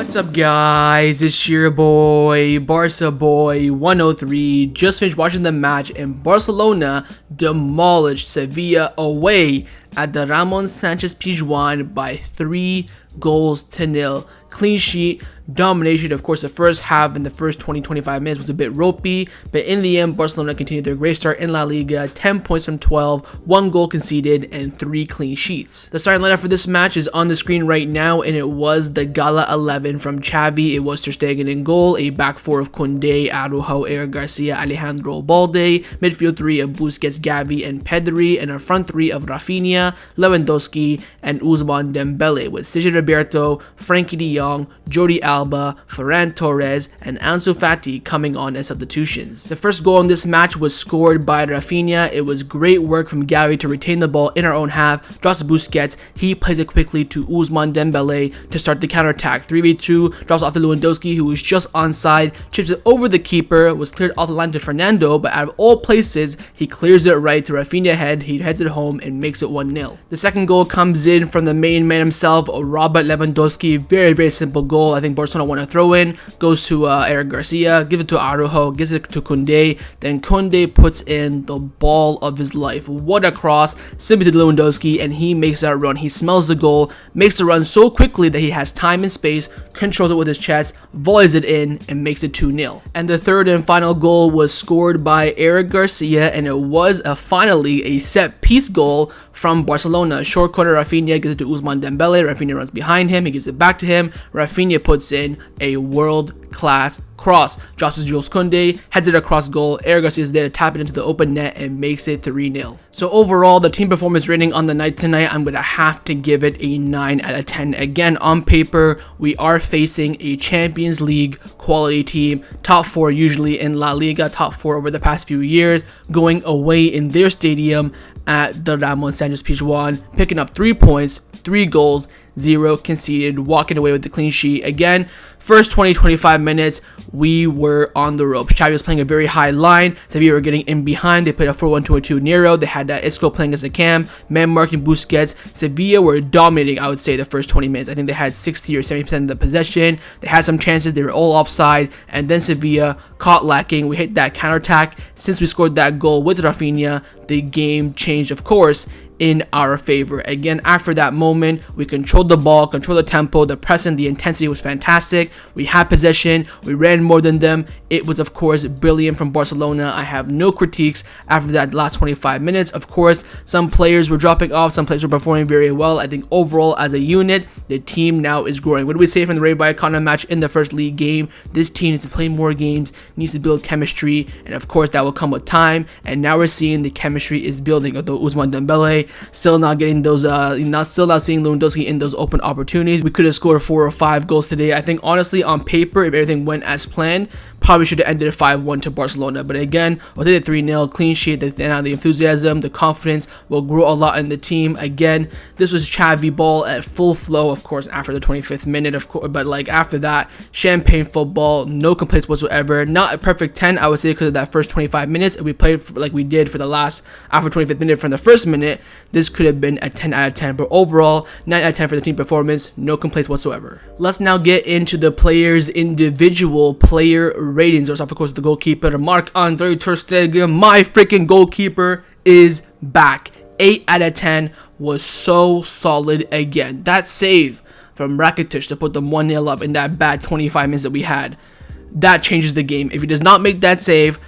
What's up, guys? It's your boy, Barca Boy 103. Just finished watching the match, and Barcelona demolished Sevilla away at the Ramon Sanchez-Pizjuan by 3-0. Clean sheet, domination. Of course, the first half and the first 20-25 minutes was a bit ropey, but in the end, Barcelona continued their great start in La Liga. 10 points from 12, 1 goal conceded, and 3 clean sheets. The starting lineup for this match is on the screen right now, and it was the Gala 11 from Xavi. It was Ter Stegen in goal, a back four of Kounde, Araujo, Eric Garcia, Alejandro Balde, midfield three of Busquets, Xavi, and Pedri, and a front three of Raphinha, Lewandowski, and Ousmane Dembele, with Sergio Roberto, Frankie de Jong, Jordi Alba, Ferran Torres, and Ansu Fati coming on as substitutions. The first goal in this match was scored by Raphinha. It was great work from Xavi to retain the ball in our own half, drops to Busquets, he plays it quickly to Ousmane Dembele to start the counterattack. 3v2, drops off to Lewandowski, who was just onside, chips it over the keeper, was cleared off the line to Fernando, but out of all places, he clears it right to Raphinha head, he heads it home and makes it 1-0. The second goal comes in from the main man himself, Robert Lewandowski. Very simple goal. I think Barcelona won a throw-in, goes to Eric Garcia, gives it to Araujo, gives it to Kounde, then Kounde puts in the ball of his life. What a cross, simply to Lewandowski, and he makes that run. He smells the goal, makes the run so quickly that he has time and space, controls it with his chest, volleys it in, and makes it 2-0. And the third and final goal was scored by Eric Garcia, and it was finally a set-piece goal from Barcelona. Short corner, Raphinha gives it to Ousmane Dembele, Raphinha runs behind him, he gives it back to him, Raphinha puts in a world-class cross, drops to Jules Kounde, heads it across goal, Eric Garcia is there to tap it into the open net and makes it 3-0. So overall, the team performance rating on the night tonight, I'm going to have to give it a 9 out of 10. Again, on paper, we are facing a Champions League quality team, top 4 usually in La Liga, top 4 over the past few years, going away in their stadium at the Ramon Sanchez-Pizjuan, picking up 3 points, 3 goals, 0 conceded, walking away with the clean sheet. Again, first 20-25 minutes, we were on the ropes. Xavi was playing a very high line. Sevilla were getting in behind. They played a 4-1-2-2 Nero. They had Isco playing as a cam, man marking Busquets. Sevilla were dominating, I would say, the first 20 minutes. I think they had 60 or 70% of the possession. They had some chances. They were all offside. And then Sevilla caught lacking. We hit that counterattack. Since we scored that goal with Raphinha, the game changed, of course, in our favor. Again, after that moment, we controlled the ball, controlled the tempo, the press and the intensity was fantastic. We had possession, we ran more than them. It was, of course, brilliant from Barcelona. I have no critiques after that last 25 minutes. Of course, some players were dropping off, some players were performing very well. I think overall, as a unit, the team now is growing. What do we say from the Rayo Vallecano match in the first league game? This team needs to play more games, needs to build chemistry, and of course, that will come with time. And now we're seeing the chemistry is building. Although Ousmane Dembele still not getting those, still not seeing Lewandowski in those open opportunities. We could have scored 4 or 5 goals today. I think honestly, on paper, if everything went as planned, probably should have ended 5-1 to Barcelona. But again, we'll take it 3-0, clean sheet. The enthusiasm, the confidence will grow a lot in the team. Again, this was Xavi ball at full flow, of course, after the 25th minute, of course. But like after that, champagne football, no complaints whatsoever. Not a perfect 10, I would say, because of that first 25 minutes. If we played like we did for the last, after 25th minute from the first minute, this could have been a 10 out of 10. But overall, 9 out of 10 for the team performance, no complaints whatsoever. Let's now get into the players' individual player ratings. There's of course the goalkeeper, Marc-Andre Ter Stegen. My freaking goalkeeper is back. 8 out of 10 was so solid again. That save from Rakitic to put them 1-0 up in that bad 25 minutes that we had, that changes the game. If he does not make that save,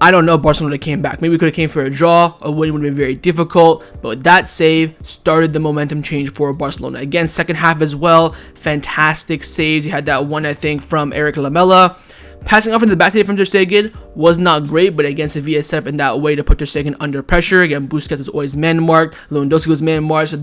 I don't know if Barcelona came back. Maybe we could have came for a draw. A win would have been very difficult. But that save started the momentum change for Barcelona. Again, second half as well. Fantastic saves. You had that one, I think, from Eric Lamela. Passing off into the back from Ter Stegen was not great, but again, Sevilla set up in that way to put Ter Stegen under pressure. Again, Busquets was always man-marked. Lewandowski was man-marked. So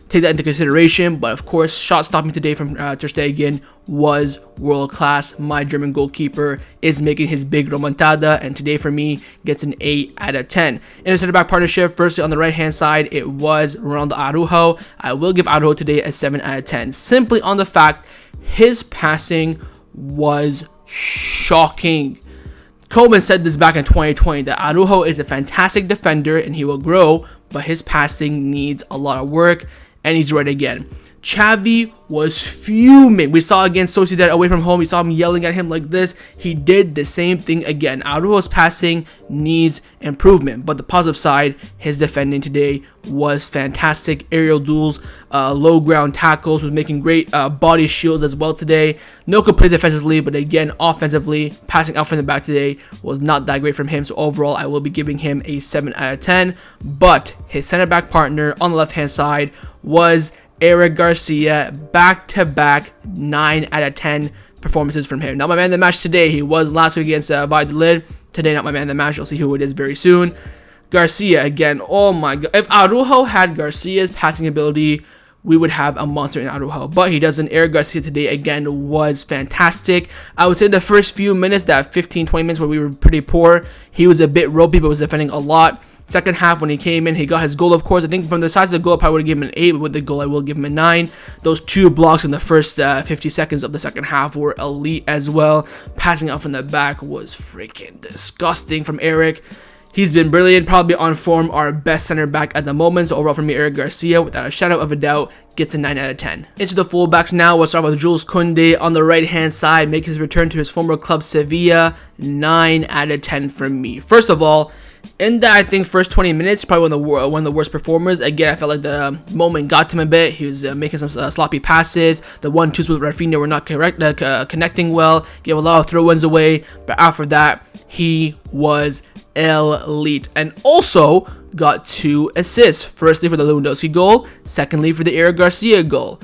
take that into consideration. But of course, shot stopping today from Ter Stegen was world class. My German goalkeeper is making his big remontada, and today for me gets an 8 out of 10. In the center back partnership, firstly on the right hand side, it was Ronaldo Araujo. I will give Araujo today a 7 out of 10, simply on the fact his passing was shocking. Koeman said this back in 2020 that Araujo is a fantastic defender and he will grow, but his passing needs a lot of work, and he's right again. Xavi was fuming. We saw against Sociedad away from home. We saw him yelling at him like this. He did the same thing again. Araujo's passing needs improvement, but the positive side, his defending today was fantastic. Aerial duels, low ground tackles, was making great body shields as well today. No complaints defensively, but again, offensively, passing out from the back today was not that great from him. So overall, I will be giving him a 7 out of 10. But his center back partner on the left hand side was Eric Garcia, back-to-back 9 out of 10 performances from him. Not my man of the match today. He was last week against Valladolid. Today, not my man of the match. You'll see who it is very soon. Garcia, again, oh my god. If Araujo had Garcia's passing ability, we would have a monster in Araujo. But he doesn't. Eric Garcia today, again, was fantastic. I would say the first few minutes, that 15-20 minutes where we were pretty poor, he was a bit ropey, but was defending a lot. Second half, when he came in, he got his goal, of course. I think from the size of the goal, I probably would have given him an 8, but with the goal, I will give him a 9. Those 2 blocks in the first 50 seconds of the second half were elite as well. Passing out from the back was freaking disgusting from Eric. He's been brilliant, probably on form, our best center back at the moment. So overall for me, Eric Garcia, without a shadow of a doubt, gets a 9 out of 10. Into the fullbacks now. We'll start with Jules Kounde on the right-hand side, make his return to his former club, Sevilla. 9 out of 10 from me. First of all, in that, I think, first 20 minutes, probably one of the worst performers. Again, I felt like the moment got to him a bit. He was making some sloppy passes. The 1-2s with Raphinha were not connecting well. Gave a lot of throw-ins away. But after that, he was elite. And also got 2 assists. Firstly, for the Lewandowski goal. Secondly, for the Eric Garcia goal.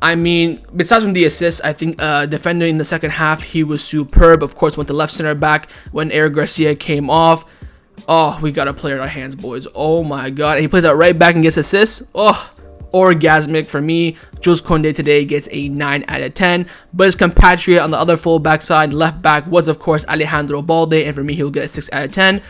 I mean, besides from the assists, I think defending in the second half, he was superb. Of course, went to left center back when Eric Garcia came off. Oh, we got a player in our hands, boys. Oh my god. And he plays out right back and gets assists. Oh, orgasmic for me. Jules Kounde today gets a 9 out of 10. But his compatriot on the other fullback side, left back, was of course Alejandro Balde. And for me, he'll get a 6 out of 10.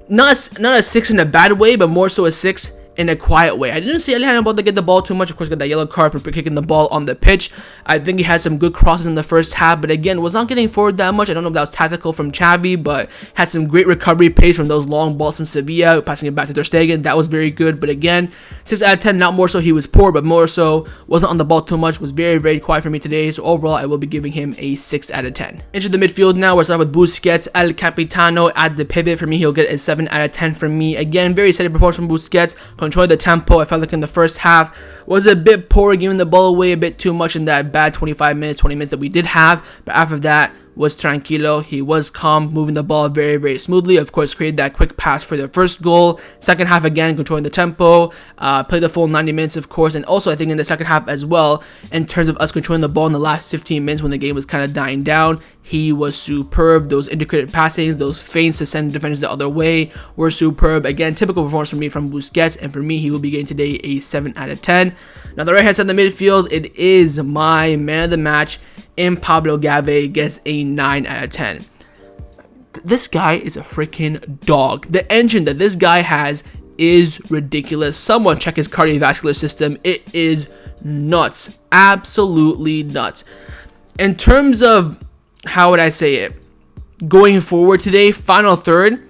Not a 6 in a bad way, but more so a 6 in a quiet way. I didn't see Alejandro Balde get the ball too much. Of course, got that yellow card for kicking the ball on the pitch. I think he had some good crosses in the first half, but again, was not getting forward that much. I don't know if that was tactical from Xavi, but had some great recovery pace from those long balls from Sevilla, passing it back to Ter Stegen. That was very good, but again, 6 out of 10, not more so he was poor, but more so wasn't on the ball too much, was very, very quiet for me today. So overall, I will be giving him a 6 out of 10. Into the midfield now, we're starting with Busquets, El Capitano at the pivot. For me, he'll get a 7 out of 10 from me. Again, very steady performance from Busquets, controlled the tempo. I felt like in the first half was a bit poor, giving the ball away a bit too much in that bad 25 minutes, 20 minutes that we did have. But after that, was tranquilo. He was calm, moving the ball very, very smoothly. Of course, created that quick pass for their first goal. Second half, again, controlling the tempo. Played the full 90 minutes, of course. And also, I think in the second half as well, in terms of us controlling the ball in the last 15 minutes when the game was kind of dying down, he was superb. Those integrated passings, those feints to send defenders the other way were superb. Again, typical performance for me from Busquets. And for me, he will be getting today a 7 out of 10. Now, the right-hand side of the midfield, it is my man of the match. In Pablo Gave gets a 9 out of 10. This guy is a freaking dog. The engine that this guy has is ridiculous. Someone check his cardiovascular system. It is nuts. Absolutely nuts. In terms of, how would I say it, going forward today, final third,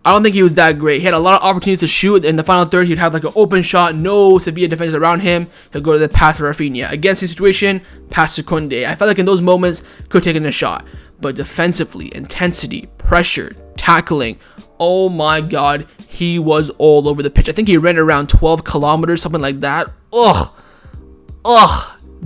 I don't think he was that great. He had a lot of opportunities to shoot. In the final third, he'd have like an open shot, no Sevilla defenders around him. He'll go to the pass for Raphinha. Against the situation, pass to Kounde. I felt like in those moments, could have taken a shot. But defensively, intensity, pressure, tackling, oh my god, he was all over the pitch. I think he ran around 12 kilometers, something like that. Ugh.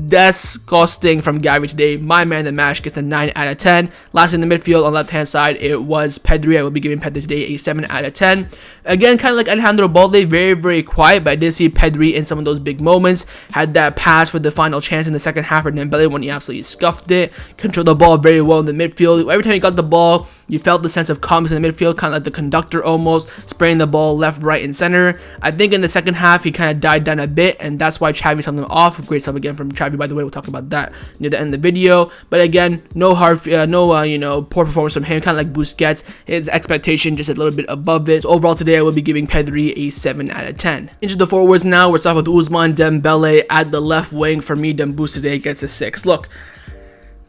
Disgusting from Xavi today. My man of the match gets a 9 out of 10. Last in the midfield on the left hand side, it was Pedri. I will be giving Pedri today a 7 out of 10. Again, kind of like Alejandro Balde, very, very quiet, but I did see Pedri in some of those big moments. Had that pass for the final chance in the second half for Dembele when he absolutely scuffed it. Controlled the ball very well in the midfield. Every time he got the ball, you felt the sense of calmness in the midfield, kind of like the conductor almost, spraying the ball left, right, and center. I think in the second half, he kind of died down a bit, and that's why Xavi sent him off. Great stuff again from Xavi, by the way. We'll talk about that near the end of the video. But again, no poor performance from him, kind of like Busquets. His expectation just a little bit above it. So overall today, I will be giving Pedri a 7 out of 10. Into the forwards now, we're starting with Ousmane Dembele at the left wing. For me, Dembele today gets a 6. Look,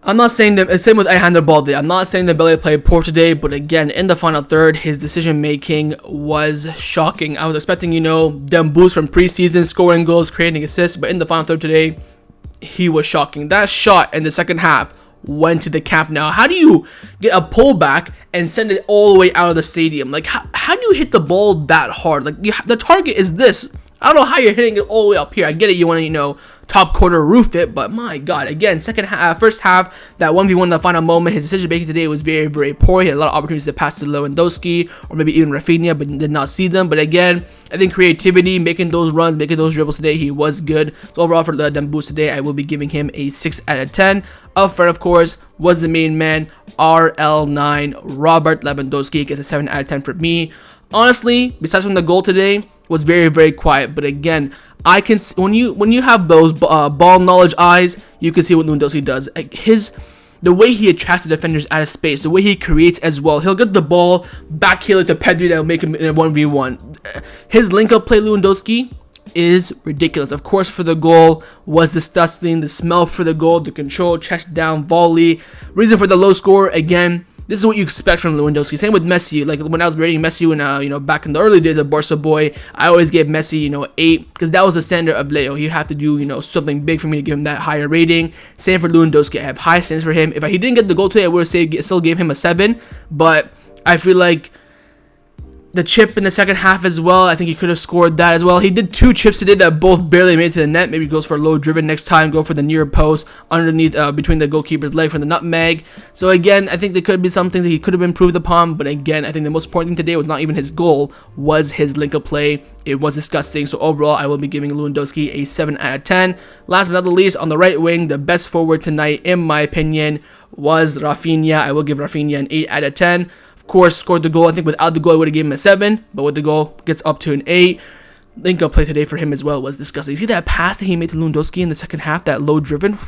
I'm not saying that, same with Alejandro Balde. I'm not saying that Dembele played poor today, but again, in the final third, his decision making was shocking. I was expecting, them boosts from preseason, scoring goals, creating assists, but in the final third today, he was shocking. That shot in the second half went to the Camp Nou. How do you get a pullback and send it all the way out of the stadium? Like, how do you hit the ball that hard? Like, the target is this. I don't know how you're hitting it all the way up here. I get it, you want to, top corner roof it, but my God, again, first half, that 1v1 in the final moment, his decision making today was very, very poor. He had a lot of opportunities to pass to Lewandowski or maybe even Raphinha, but did not see them. But again, I think creativity, making those runs, making those dribbles today, he was good. So overall for the Demboost today, I will be giving him a 6 out of 10. Up front, of course, was the main man, RL9, Robert Lewandowski, gets a 7 out of 10 for me. Honestly, besides from the goal today, was very, very quiet. But again, I can when you have those ball knowledge eyes, you can see what Lewandowski does. Like the way he attracts the defenders out of space, the way he creates as well. He'll get the ball, backheel it to Pedri that will make him in a 1v1. His link-up play, Lewandowski, is ridiculous. Of course, for the goal was disgusting. The smell for the goal, the control, chest down, volley. Reason for the low score, again, this is what you expect from Lewandowski. Same with Messi. Like when I was rating Messi when back in the early days of Barca boy, I always gave Messi 8 because that was the standard of Leo. He'd have to do something big for me to give him that higher rating. Same for Lewandowski. I have high standards for him. If he didn't get the goal today, I would have still gave him a 7. But I feel like the chip in the second half as well, I think he could have scored that as well. He did 2 chips today that both barely made it to the net. Maybe goes for a low driven next time. Go for the near post underneath between the goalkeeper's leg for the nutmeg. So again, I think there could be some things that he could have improved upon. But again, I think the most important thing today was not even his goal, was his link-up play. It was disgusting. So overall, I will be giving Lewandowski a 7 out of 10. Last but not the least, on the right wing, the best forward tonight, in my opinion, was Raphinha. I will give Raphinha an 8 out of 10. Of course, scored the goal. I think without the goal, I would have given him a 7, but with the goal, gets up to an 8. Link-up play today for him as well was disgusting. You see that pass that he made to Lewandowski in the second half, that low-driven?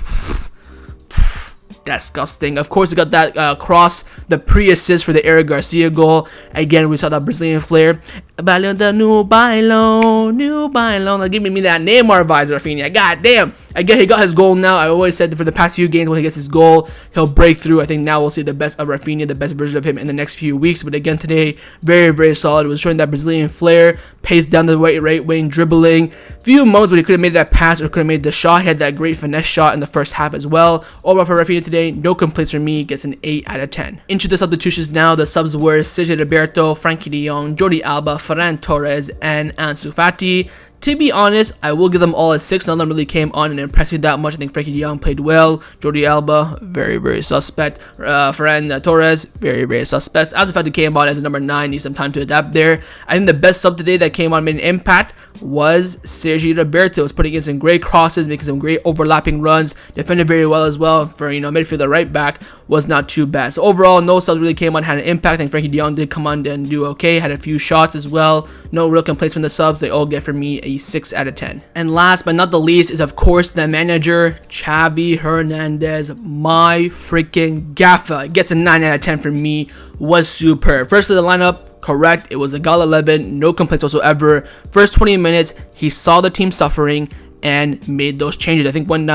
Disgusting. Of course, he got that cross, the pre-assist for the Eric Garcia goal. Again, we saw that Brazilian flair. New bailão. Like, give me that Neymar vibes, Raphinha. God damn. Again, he got his goal now. I always said for the past few games when he gets his goal, he'll break through. I think now we'll see the best of Raphinha, the best version of him in the next few weeks. But again, today, very, very solid. It was showing that Brazilian flair, pace down the right wing, dribbling. Few moments when he could have made that pass or could have made the shot. He had that great finesse shot in the first half as well. Overall for Raphinha today, no complaints from me. Gets an 8 out of 10. Into the substitutions now. The subs were Sergio Roberto, Frankie de Jong, Jordi Alba, Ferran Torres, and Ansu Fati. To be honest, I will give them all a 6. None of them really came on and impressed me that much. I think Frankie de Jong played well. Jordi Alba, very, very suspect. Ferran Torres, very, very suspect. Ansu Fati came on as a number 9. Needs some time to adapt there. I think the best sub today that came on made an impact was Sergio Roberto. Was putting in some great crosses, making some great overlapping runs. Defended very well as well. For midfielder right back, was not too bad. So overall, no subs really came on, had an impact. I think Frankie de Jong did come on and do okay. Had a few shots as well. No real complaints from the subs. They all get from me a 6 out of 10. And last but not the least is of course the manager, Xavi Hernandez. My freaking gaffer gets a 9 out of 10 from me. Was superb. First of the lineup, correct. It was a Gala 11. No complaints whatsoever. First 20 minutes, he saw the team suffering and made those changes. I think when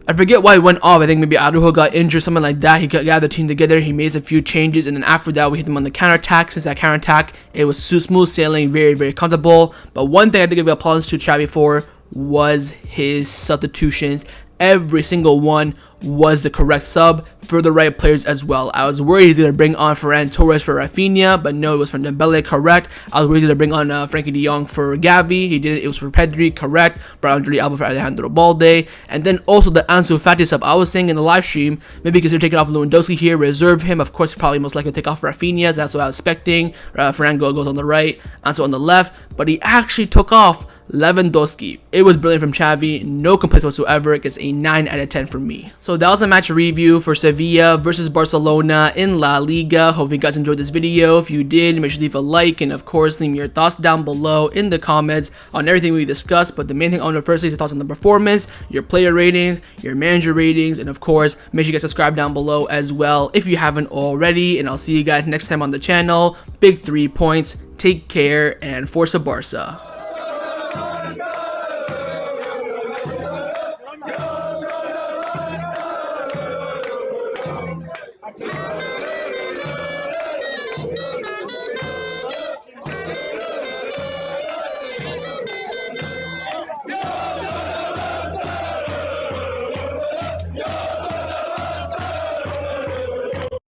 I forget why he went off. I think maybe Araujo got injured, something like that. He gathered the team together. He made a few changes, and then after that, we hit them on the counterattack. Since that counterattack, it was smooth sailing, very, very comfortable. But one thing I think I give applause to Xavi for was his substitutions. Every single one was the correct sub for the right players as well. I was worried he's going to bring on Ferran Torres for Raphinha, but no, it was for Dembele, correct. I was worried he's going to bring on Frankie de Jong for Gavi. He didn't. It was for Pedri, correct. Brought on Jordi Alba for Alejandro Balde. And then also the Ansu Fati sub. I was saying in the live stream, maybe because they're taking off Lewandowski here, reserve him. Of course, probably most likely take off Raphinha. So that's what I was expecting. Ferran goes on the right, Ansu on the left. But he actually took off Lewandowski. It was brilliant from Xavi. No complaints whatsoever. It gets a 9 out of 10 from me. So that was a match review for Sevilla versus Barcelona in La Liga. Hope you guys enjoyed this video. If you did, make sure to leave a like, and of course leave me your thoughts down below in the comments on everything we discussed. But the main thing I want to firstly is your thoughts on the performance, your player ratings, your manager ratings, and of course make sure you guys subscribe down below as well if you haven't already. And I'll see you guys next time on the channel. Big 3 points. Take care and Forza Barca.